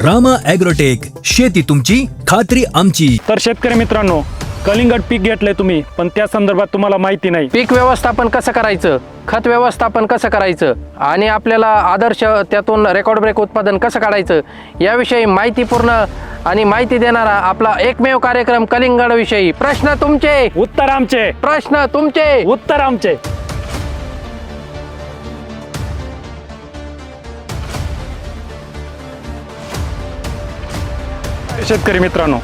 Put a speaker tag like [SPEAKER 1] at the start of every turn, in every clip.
[SPEAKER 1] Rama agrotech, शेती तुमची खात्री आमची.
[SPEAKER 2] तर शेतकरी मित्रांनो, कलिंगड पीक घेतलंय तुम्ही, पण त्या संदर्भात तुम्हाला माहिती नाही.
[SPEAKER 3] पीक व्यवस्थापन कसं करायचं, खत व्यवस्थापन कसं करायचं आणि आपल्याला आदर्श त्यातून रेकॉर्ड ब्रेक उत्पादन कसं काढायचं याविषयी माहितीपूर्ण आणि माहिती देणारा आपला एकमेव कार्यक्रम कलिंगड विषयी. प्रश्न तुमचे,
[SPEAKER 2] उत्तर आमचे.
[SPEAKER 3] प्रश्न तुमचे,
[SPEAKER 2] उत्तर आमचे. शेतकरी मित्रांनो,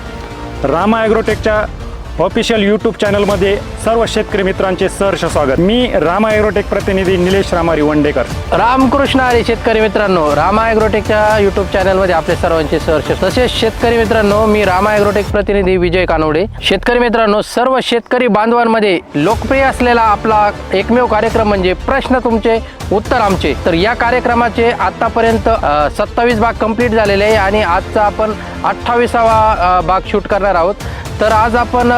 [SPEAKER 2] रामा ॲग्रोटेकच्या ऑफिशियल यूट्यूब चॅनलमध्ये सर्व शेतकरी मित्रांचे सहर्ष स्वागत. मी रामा ॲग्रोटेक प्रतिनिधी निलेश रामारी वंडेकर.
[SPEAKER 3] रामकृष्ण हरी. शेतकरी मित्रांनो, रामा ॲग्रोटेकच्या यूट्यूब चॅनलमध्ये आपले सर्वांचे सहर्ष. तसेच शेतकरी मित्रांनो, मी रामा ॲग्रोटेक प्रतिनिधी विजय कानवडे. शेतकरी मित्रांनो, सर्व शेतकरी बांधवांमध्ये लोकप्रिय असलेला आपला एकमेव कार्यक्रम म्हणजे प्रश्न तुमचे उत्तर आमचे. तर या कार्यक्रमाचे आतापर्यंत 27 भाग कंप्लीट झालेले आहे आणि आजचा आपण 28वा भाग शूट करणार आहोत. तर आज आपण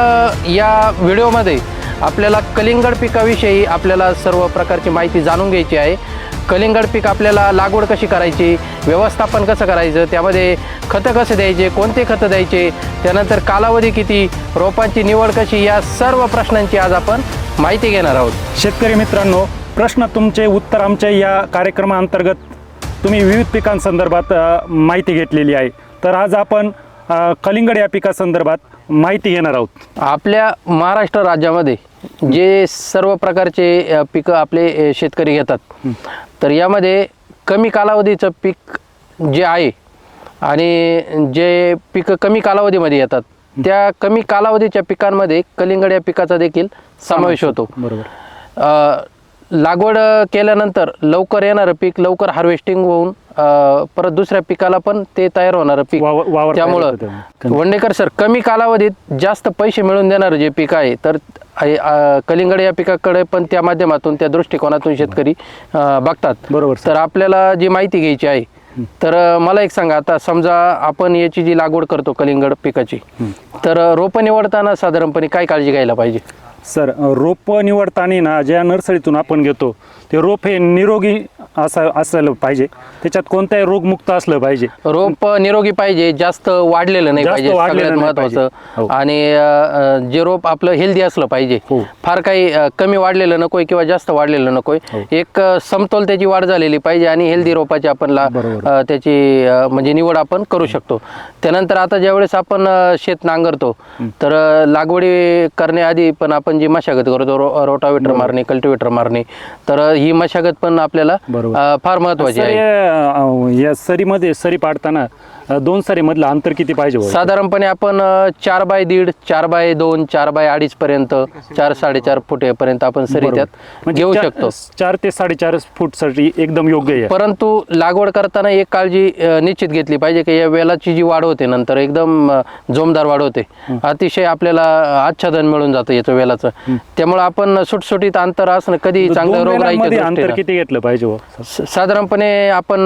[SPEAKER 3] या व्हिडिओमध्ये आपल्याला कलिंगड पिकाविषयी आपल्याला सर्व प्रकारची माहिती जाणून घ्यायची आहे. कलिंगड पीक आपल्याला लागवड कशी करायची, व्यवस्थापन कसं करायचं, त्यामध्ये खतं कसे द्यायचे, कोणते खतं द्यायचे, त्यानंतर कालावधी किती, रोपांची निवड कशी, या सर्व प्रश्नांची आज आपण माहिती घेणार आहोत.
[SPEAKER 2] शेतकरी मित्रांनो, प्रश्न तुमचे उत्तर आमचे या कार्यक्रमाअंतर्गत तुम्ही विविध पिकांसंदर्भात माहिती घेतलेली आहे. तर आज आपण कलिंगड या पिकासंदर्भात माहिती घेणार आहोत.
[SPEAKER 3] आपल्या महाराष्ट्र राज्यामध्ये जे सर्व प्रकारचे पिकं आपले शेतकरी घेतात, तर यामध्ये कमी कालावधीचं पीक जे आहे आणि जे पिकं कमी कालावधीमध्ये येतात, त्या कमी कालावधीच्या पिकांमध्ये कलिंगड या पिकाचा देखील समावेश होतो.
[SPEAKER 2] बरोबर.
[SPEAKER 3] लागवड केल्यानंतर लवकर येणारं पीक, लवकर हार्वेस्टिंग होऊन परत दुसऱ्या पिकाला पण ते तयार होणारं पीक. त्यामुळं वंडेकर सर, कमी कालावधीत जास्त पैसे मिळवून देणारं जे पीक आहे, तर कलिंगड या पिकाकडे पण त्या माध्यमातून, त्या दृष्टिकोनातून शेतकरी बघतात.
[SPEAKER 2] बरोबर.
[SPEAKER 3] तर आपल्याला जी माहिती घ्यायची आहे, तर मला एक सांगा, आता समजा आपण याची जी लागवड करतो कलिंगड पिकाची, तर रोपं निवडताना साधारणपणे काय काळजी घ्यायला पाहिजे?
[SPEAKER 2] सर, रोप निवडताना ना, ज्या नर्सरीतून आपण घेतो ते रोप हे निरोगी असायला पाहिजे. त्याच्यात कोणताही रोगमुक्त असलं पाहिजे.
[SPEAKER 3] रोप निरोगी पाहिजे, जास्त वाढलेलं नाही पाहिजे, सगळ्यात महत्वाचं. आणि जे रोप आपलं हेल्दी असलं पाहिजे. फार काही कमी वाढलेलं नकोय किंवा जास्त वाढलेलं नकोय. एक समतोल त्याची वाढ झालेली पाहिजे आणि हेल्दी रोपाची आपण त्याची म्हणजे निवड आपण करू शकतो. त्यानंतर आता ज्यावेळेस आपण शेत नांगरतो, तर लागवडी करण्याआधी पण आपण जी मशागत करतो, रोटावेटर मारणे, कल्टिवेटर मारणे, तर ही मशागत पण आपल्याला फार महत्वाची आहे.
[SPEAKER 2] या सरीमध्ये सरी पाडताना 2 सरीमधलं अंतर किती पाहिजे?
[SPEAKER 3] साधारणपणे आपण 4x1.5, 4x2, 4x2.5 पर्यंत, 4-4.5 फुटापर्यंत आपण सरी त्यात घेऊ शकतो.
[SPEAKER 2] 4 ते 4.5 फूट साठी एकदम योग्य आहे.
[SPEAKER 3] परंतु लागवड करताना एक काळजी निश्चित घेतली पाहिजे की या वेलाची जी वाढ होते नंतर एकदम जोमदार वाढ होते, अतिशय आपल्याला आच्छादन मिळून जातं याचं वेलाचं. त्यामुळे आपण सुटसुटीत अंतर असणं कधी चांगलं. रोगराईचे
[SPEAKER 2] अंतर किती घेतलं पाहिजे?
[SPEAKER 3] साधारणपणे आपण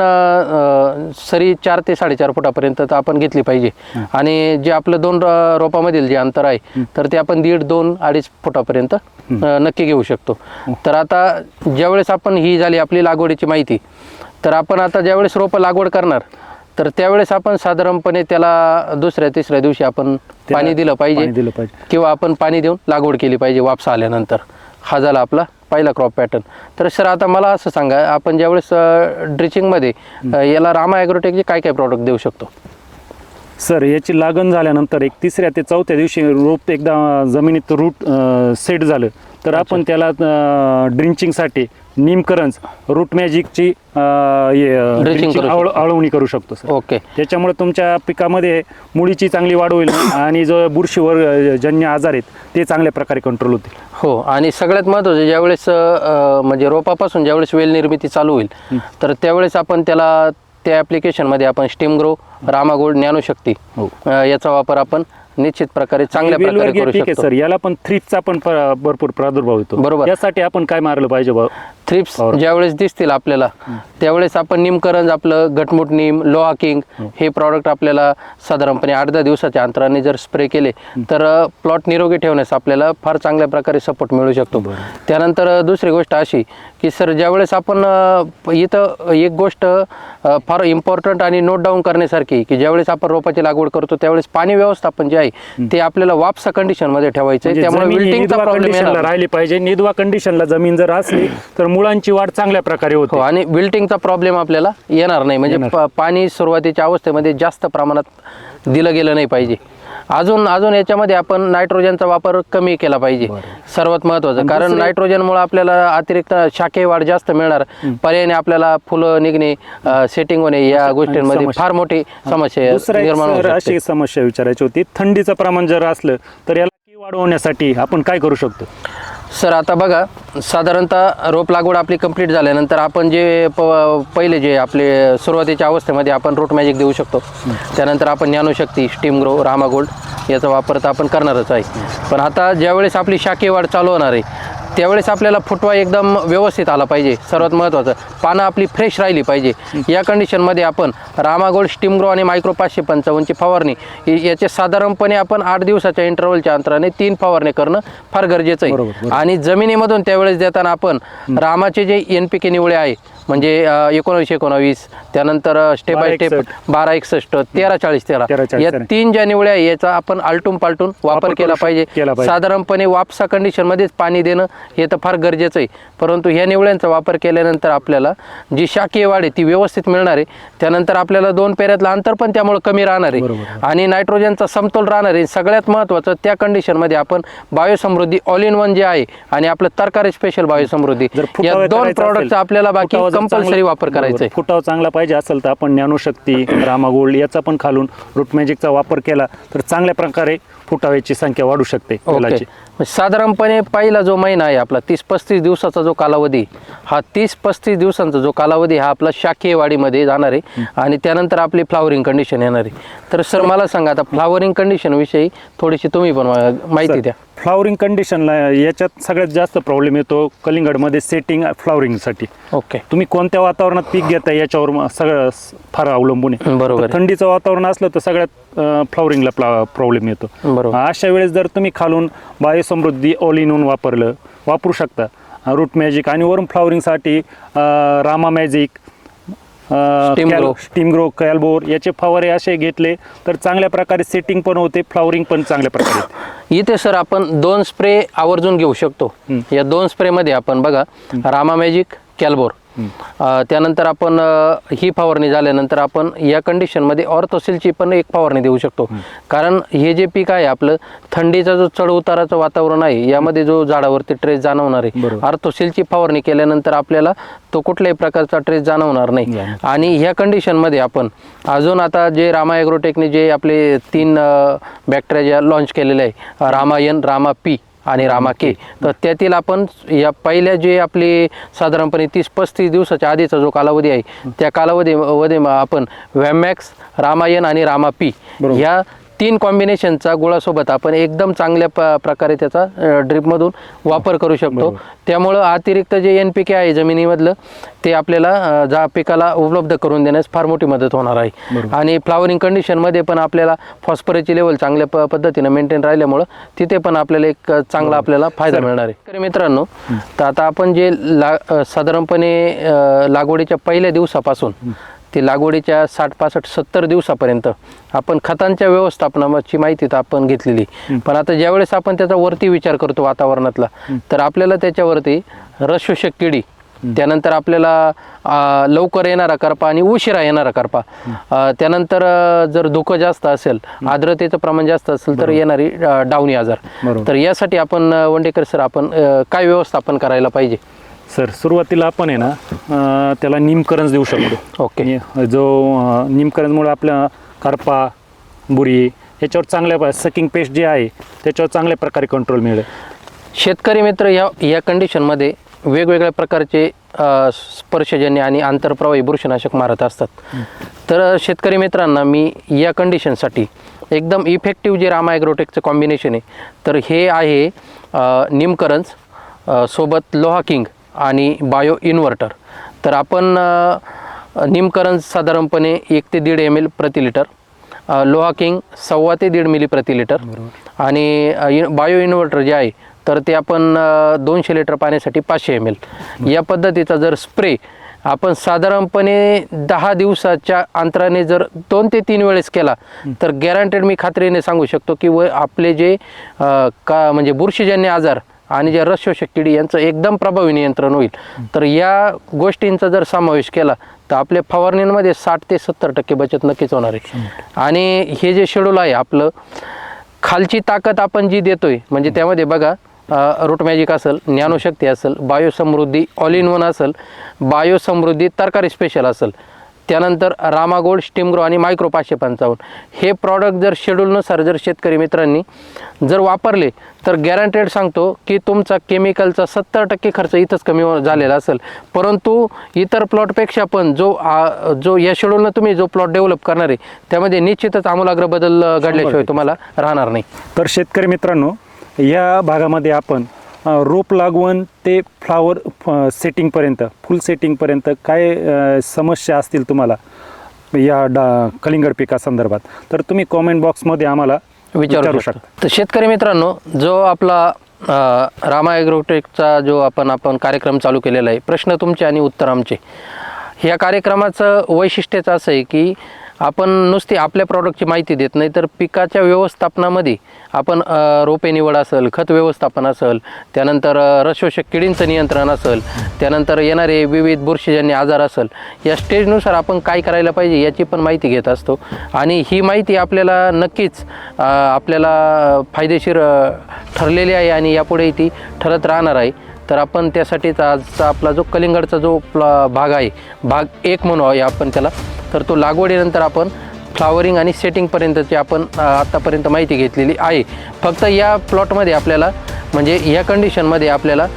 [SPEAKER 3] सरी 4 ते 4.5 फुटापर्यंत आपण घेतली पाहिजे. आणि जे आपलं 2 रोपामधील जे अंतर आहे, तर ते आपण 1.5, 2, 2.5 फुटापर्यंत नक्की घेऊ शकतो. तर आता ज्यावेळेस आपण ही झाली आपली लागवडीची माहिती, तर आपण आता ज्यावेळेस रोपं लागवड करणार, तर त्यावेळेस आपण साधारणपणे त्याला 2-3 दिवशी आपण पाणी दिलं पाहिजे किंवा आपण पाणी देऊन लागवड केली पाहिजे वापसा आल्यानंतर. हा झाला आपला पहिला क्रॉप पॅटर्न. तर सर, आता मला असं सांगा, आपण ज्यावेळेस ड्रिचिंगमध्ये याला रामा ॲग्रोटेकचे काय काय प्रॉडक्ट देऊ शकतो?
[SPEAKER 2] सर, याची लागण झाल्यानंतर 3ऱ्या ते 4थ्या दिवशी रोप एकदा जमिनीत रूट सेट झालं, तर आपण त्याला ड्रिंचिंगसाठी निमकरंज, रूट मॅजिकची आळवणी करू शकतो सर.
[SPEAKER 3] ओके.
[SPEAKER 2] त्याच्यामुळे तुमच्या पिकामध्ये मुळीची चांगली वाढ होईल आणि जो बुरशीवर जन्य आजार आहेत ते चांगल्या प्रकारे कंट्रोल होतील.
[SPEAKER 3] हो, आणि सगळ्यात महत्त्वाचं, ज्यावेळेस म्हणजे रोपापासून ज्यावेळेस वेल निर्मिती चालू होईल, तर त्यावेळेस आपण त्याला त्या ॲप्लिकेशनमध्ये आपण स्टीम ग्रो, रामा गोल्ड, ज्ञानशक्ती याचा वापर आपण निश्चित प्रकारे चांगल्या प्रकारे करू शकतो.
[SPEAKER 2] सर, याला पण थ्रिप्सचा पण भरपूर प्रादुर्भाव होतो.
[SPEAKER 3] बरोबर.
[SPEAKER 2] यासाठी आपण काय मारलं पाहिजे?
[SPEAKER 3] थ्रिप्स ज्यावेळेस दिसतील आपल्याला, त्यावेळेस आपण निमकरंज आपलं गटमुट नीम लोहा किंग हे प्रॉडक्ट आपल्याला साधारणपणे 8-10 दिवसाच्या अंतराने जर स्प्रे केले तर प्लॉट निरोगी ठेवण्यास आपल्याला फार चांगल्या प्रकारे सपोर्ट मिळू शकतो. त्यानंतर दुसरी गोष्ट अशी की सर ज्यावेळेस आपण इथं एक गोष्ट फार इम्पॉर्टंट आणि नोट डाऊन करण्यासारखी की ज्यावेळेस आपण रोपाची लागवड करतो त्यावेळेस पाणी व्यवस्थापन जे आहे ते आपल्याला वापसा कंडिशनमध्ये ठेवायचं आहे. त्यामुळे विल्टिंगचा प्रॉब्लेम
[SPEAKER 2] राहिली पाहिजे. निधवा कंडिशनला जमीन जर असली तर मुळांची वाढ चांगल्या प्रकारे होते
[SPEAKER 3] आणि विल्टिंगचा प्रॉब्लेम आपल्याला येणार नाही. म्हणजे पाणी सुरुवातीच्या अवस्थेमध्ये जास्त प्रमाणात दिलं गेलं नाही पाहिजे. अजून याच्यामध्ये आपण नायट्रोजनचा वापर कमी केला पाहिजे सर्वात महत्त्वाचं. कारण नायट्रोजनमुळे आपल्याला अतिरिक्त शाखीय वाढ जास्त मिळणार. पर्यायाने आपल्याला फुलं निघणे सेटिंग होणे या गोष्टींमध्ये फार मोठी समस्या निर्माण होऊ शकते.
[SPEAKER 2] अशी समस्या विचारायची होती, थंडीचं प्रमाण जर असलं तर याला की वाढवण्यासाठी आपण काय करू शकतो?
[SPEAKER 3] सर आता बघा साधारणतः रोप लागवड आपली कंप्लीट झाल्यानंतर आपण जे पहिले जे आपले सुरुवातीच्या अवस्थेमध्ये आपण रूट मॅजिक देऊ शकतो. त्यानंतर आपण ज्ञानशक्ती स्टीम ग्रो रामा गोल्ड याचा वापर तर आपण करणारच आहे. पण आता ज्यावेळेस आपली शाखीय वाढ चालू होणार आहे त्यावेळेस आपल्याला फुटवा एकदम व्यवस्थित आला पाहिजे. सर्वात महत्त्वाचं पानं आपली फ्रेश राहिली पाहिजे. या कंडिशनमध्ये आपण रामा गोल्ड स्टीम ग्रो आणि मायक्रो 555ची फवारणी याचे साधारणपणे आपण 8 दिवसाच्या इंटरव्हलच्या अंतराने 3 फवारणी करणं फार गरजेचं आहे. आणि जमिनीमधून त्यावेळेस देताना आपण रामाचे जे NPK निवळे आहे म्हणजे 19-19 त्यानंतर स्टेप बाय स्टेप 12-61 13-40-13 या 3 ज्या निवळ्या आहे याचा आपण आलटून पालटून वापर केला पाहिजे. साधारणपणे वापसा कंडिशनमध्येच पाणी देणं हे तर फार गरजेचं आहे. परंतु ह्या निवळ्यांचा वापर केल्यानंतर आपल्याला जी शाखीय वाढ आहे ती व्यवस्थित मिळणार आहे. त्यानंतर आपल्याला 2 पेऱ्यातलं अंतर पण त्यामुळे कमी राहणार आहे आणि नायट्रोजनचा समतोल राहणार आहे. सगळ्यात महत्त्वाचं त्या कंडिशनमध्ये आपण बायोसमृद्धी ऑल इन वन जे आहे आणि आपलं तरकारी स्पेशल बायोसमृद्धी या 2 प्रॉडक्टचा आपल्याला बाकी कंपल्सरी वापर करायचा आहे.
[SPEAKER 2] फुटाव चांगला पाहिजे असेल तर आपण ज्ञानशक्ती रामा गोल्ड याचा पण खालून रूट मॅजिकचा वापर केला तर चांगल्या प्रकारे फुटाव्याची संख्या वाढू शकते.
[SPEAKER 3] साधारणपणे पहिला जो महिना आहे आपला 30-35 दिवसाचा जो कालावधी हा 30-35 दिवसांचा जो कालावधी हा आपला शाखीय वाढीमध्ये जाणार आहे आणि त्यानंतर आपली फ्लावरिंग कंडिशन येणार आहे. तर सर मला सांगा आता फ्लावरिंग कंडिशन विषयी थोडीशी तुम्ही पण माहिती द्या.
[SPEAKER 2] फ्लावरिंग कंडिशनला याच्यात सगळ्यात जास्त प्रॉब्लेम येतो कलिंगडमध्ये सेटिंग फ्लावरिंगसाठी.
[SPEAKER 3] ओके, तुम्ही
[SPEAKER 2] कोणत्या वातावरणात पीक घेता याच्यावर सगळं फार अवलंबून आहे.
[SPEAKER 3] बरोबर.
[SPEAKER 2] थंडीचं वातावरण असलं तर सगळ्यात फ्लावरिंगला प्रॉब्लेम येतो.
[SPEAKER 3] बरोबर.
[SPEAKER 2] अशा वेळेस जर तुम्ही खालून बायोसमृद्धी ऑल इन वन वापरू शकता रूट मॅजिक आणि वरून फ्लावरिंगसाठी रामा मॅजिक स्टीम ग्रो कॅल्बोर याचे फवारे असे घेतले तर चांगल्या प्रकारे सेटिंग पण होते, फ्लावरिंग पण चांगल्या प्रकारे.
[SPEAKER 3] इथे सर आपण 2 स्प्रे आवर्जून घेऊ शकतो. या 2 स्प्रेमध्ये आपण बघा रामा मॅजिक कॅल्बोर त्यानंतर आपण ही फवारणी झाल्यानंतर आपण या कंडिशनमध्ये ऑर्थोसिलची पण एक फवारणी देऊ शकतो. कारण हे जे पीक आहे आपलं थंडीचा जो चढ उताराचं वातावरण आहे यामध्ये जो झाडावरती ट्रेस जाणवणार आहे ऑर्थोसिलची फवारणी केल्यानंतर आपल्याला तो कुठल्याही प्रकारचा ट्रेस जाणवणार नाही. आणि ह्या कंडिशनमध्ये आपण अजून आता जे रामा ॲग्रोटेकने जे आपले 3 बॅक्टेरिया लॉन्च केलेले आहे रामायन रामा पी आणि रामा के तर त्यातील आपण या पहिल्या जे आपली साधारणपणे 30-35 दिवसाच्या आधीचा जो कालावधी आहे त्या कालावधीमध्ये आपण व्हॅमॅक्स रामायण आणि रामा पी ह्या 3 कॉम्बिनेशनचा गुळासोबत आपण एकदम चांगल्या प्रकारे त्याचा ड्रिपमधून वापर करू शकतो. त्यामुळं अतिरिक्त जे NPK आहे जमिनीमधलं ते आपल्याला पिकाला उपलब्ध करून देण्यास फार मोठी मदत होणार आहे. आणि फ्लावरिंग कंडिशनमध्ये पण आपल्याला फॉस्फरसची लेवल चांगल्या पद्धतीनं मेंटेन राहिल्यामुळं तिथे पण आपल्याला एक चांगला आपल्याला फायदा मिळणार आहे. तर मित्रांनो तर आता आपण जे साधारणपणे लागवडीच्या पहिल्या दिवसापासून ते लागवडीच्या 60-65-70 दिवसापर्यंत आपण खतांच्या व्यवस्थापनाची माहिती तर आपण घेतलेली. पण आता ज्यावेळेस आपण त्याचा वरती विचार करतो वातावरणातला तर आपल्याला त्याच्यावरती रसशोषक किडी त्यानंतर आपल्याला लवकर येणारा करपा आणि उशिरा येणारा करपा त्यानंतर जर धुकं जास्त असेल आर्द्रतेचं प्रमाण जास्त असेल तर येणारी डावणी आजार. तर यासाठी आपण वंडेकर सर आपण काय व्यवस्थापन करायला पाहिजे?
[SPEAKER 2] सर सुरुवातीला आपण आहे ना त्याला निमकरंज देऊ शकतो.
[SPEAKER 3] ओके,
[SPEAKER 2] जो निमकरंजमुळे आपल्या करपा बुरी याच्यावर चांगल्या सकिंग पेस्ट जे आहे त्याच्यावर चांगल्या प्रकारे कंट्रोल मिळेल.
[SPEAKER 3] शेतकरी मित्र या कंडिशनमध्ये वेगवेगळ्या प्रकारचे स्पर्शजन्य आणि आंतरप्रवाही बुरशीनाशक मारत असतात. तर शेतकरी मित्रांना मी या कंडिशनसाठी एकदम इफेक्टिव्ह जे रामा ॲग्रोटेकचं कॉम्बिनेशन आहे तर हे आहे निमकरंज सोबत लोहा किंग आणि बायो इन्व्हर्टर. तर आपण निमकरंज साधारणपणे 1 ते 1.5 ml प्रति लिटर, लोहा किंग 1.25 ते 1.5 मिली प्रति लिटर आणि बायो इन्व्हर्टर जे आहे तर ते आपण 200 लिटर पाण्यासाठी 500 ml या पद्धतीचा जर स्प्रे आपण साधारणपणे 10 दिवसाच्या अंतराने जर 2 ते 3 वेळेस केला तर गॅरंटेड मी खात्रीने सांगू शकतो की आपले जे म्हणजे बुरशीजन्य आजार आणि जे रस शोषक किडी यांचं एकदम प्रभावी नियंत्रण होईल. तर या गोष्टींचा जर समावेश केला तर आपल्या फवारणींमध्ये 60 ते 70% बचत नक्कीच होणार आहे. आणि हे जे शेड्यूल आहे आपलं, खालची ताकद आपण जी देतोय म्हणजे त्यामध्ये बघा रूट मॅजिक असेल, ज्ञानशक्ती असेल, बायोसमृद्धी ऑल इन वन असेल, बायोसमृद्धी तरकारी स्पेशल असेल, त्यानंतर रामा गोल्ड, स्टीम ग्रो आणि मायक्रो 555 हे प्रॉडक्ट जर शेड्यूलनुसार जर शेतकरी मित्रांनी जर वापरले तर गॅरंटेड सांगतो की तुमचा केमिकलचा 70% खर्च इथंच कमी झालेला असेल. परंतु इतर प्लॉटपेक्षा पण जो या शेड्यूलनं तुम्ही जो प्लॉट डेव्हलप करणार आहे त्यामध्ये निश्चितच आमूलाग्र बदल घडल्याशिवाय तुम्हाला राहणार नाही.
[SPEAKER 2] तर शेतकरी मित्रांनो, या भागामध्ये आपण रोप लागवण ते फ्लावर सेटिंगपर्यंत, फुल सेटिंगपर्यंत काय समस्या असतील तुम्हाला या कलिंगड पिकासंदर्भात तर तुम्ही कॉमेंट बॉक्समध्ये आम्हाला विचारू शकता.
[SPEAKER 3] तर शेतकरी मित्रांनो, जो आपला रामा ॲग्रोटेकचा जो आपण कार्यक्रम चालू केलेला आहे, प्रश्न तुमचे आणि उत्तर आमचे, ह्या कार्यक्रमाचं वैशिष्ट्यच असं आहे की आपण नुसती आपल्या प्रॉडक्टची माहिती देत नाही तर पिकाच्या व्यवस्थापनामध्ये आपण रोपे निवड असेल, खत व्यवस्थापन असेल, त्यानंतर रसशोषक किडींचं नियंत्रण असेल, त्यानंतर येणारे विविध बुरशीजन्य आजार असेल, या स्टेजनुसार आपण काय करायला पाहिजे याची पण माहिती घेत असतो. आणि ही माहिती आपल्याला नक्कीच आपल्याला फायदेशीर ठरलेली आहे आणि यापुढेही ती ठरत राहणार आहे. तर आपण त्यासाठीच आजचा आपला जो कलिंगडचा जो भाग आहे, भाग 1 म्हणू आपण त्याला, तर तो लागवडीनंतर आपण फ्लावरिंग आणि सेटिंगपर्यंतची आपण आत्तापर्यंत माहिती घेतलेली आहे. फक्त या प्लॉटमध्ये आपल्याला म्हणजे या कंडिशनमध्ये आपल्याला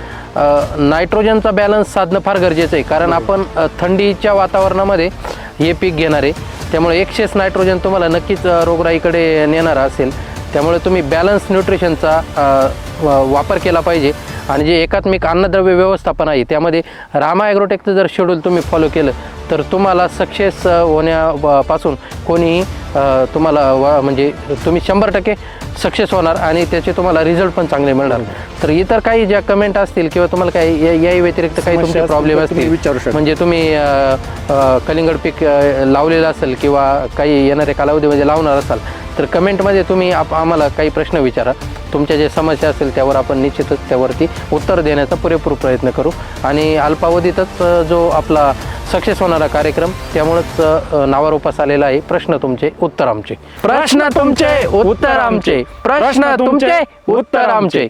[SPEAKER 3] नायट्रोजनचा बॅलन्स साधणं फार गरजेचं आहे. कारण आपण थंडीच्या वातावरणामध्ये हे पीक घेणार आहे, त्यामुळे एक्सेस नायट्रोजन तुम्हाला नक्कीच रोगराईकडे नेणारा असेल. त्यामुळे तुम्ही बॅलन्स न्यूट्रिशनचा वापर केला पाहिजे. आणि जे एकात्मिक अन्नद्रव्य व्यवस्थापन आहे त्यामध्ये रामा ॲग्रोटेकचं जर शेड्यूल तुम्ही फॉलो केलं तर तुम्हाला सक्सेस होण्यापासून कोणीही तुम्हाला म्हणजे तुम्ही 100% सक्सेस होणार आणि त्याचे तुम्हाला रिझल्ट पण चांगले मिळणार. तर इतर काही ज्या कमेंट असतील किंवा तुम्हाला काही याही व्यतिरिक्त काही तुमचे प्रॉब्लेम असतील, म्हणजे तुम्ही कलिंगड पीक लावलेलं असेल किंवा काही येणाऱ्या कालावधीमध्ये लावणार असाल तर कमेंटमध्ये तुम्ही आम्हाला काही प्रश्न विचारा. तुमच्या जे समस्या असेल त्यावर आपण निश्चितच त्यावरती उत्तर देण्याचा पुरेपूर प्रयत्न करू. आणि अल्पावधीतच जो आपला सक्सेस होणारा कार्यक्रम, त्यामुळेच नावारूपास आलेला आहे प्रश्न तुमचे उत्तर आमचे. प्रश्न तुमचे उत्तर आमचे. प्रश्न तुमचे उत्तर आमचे.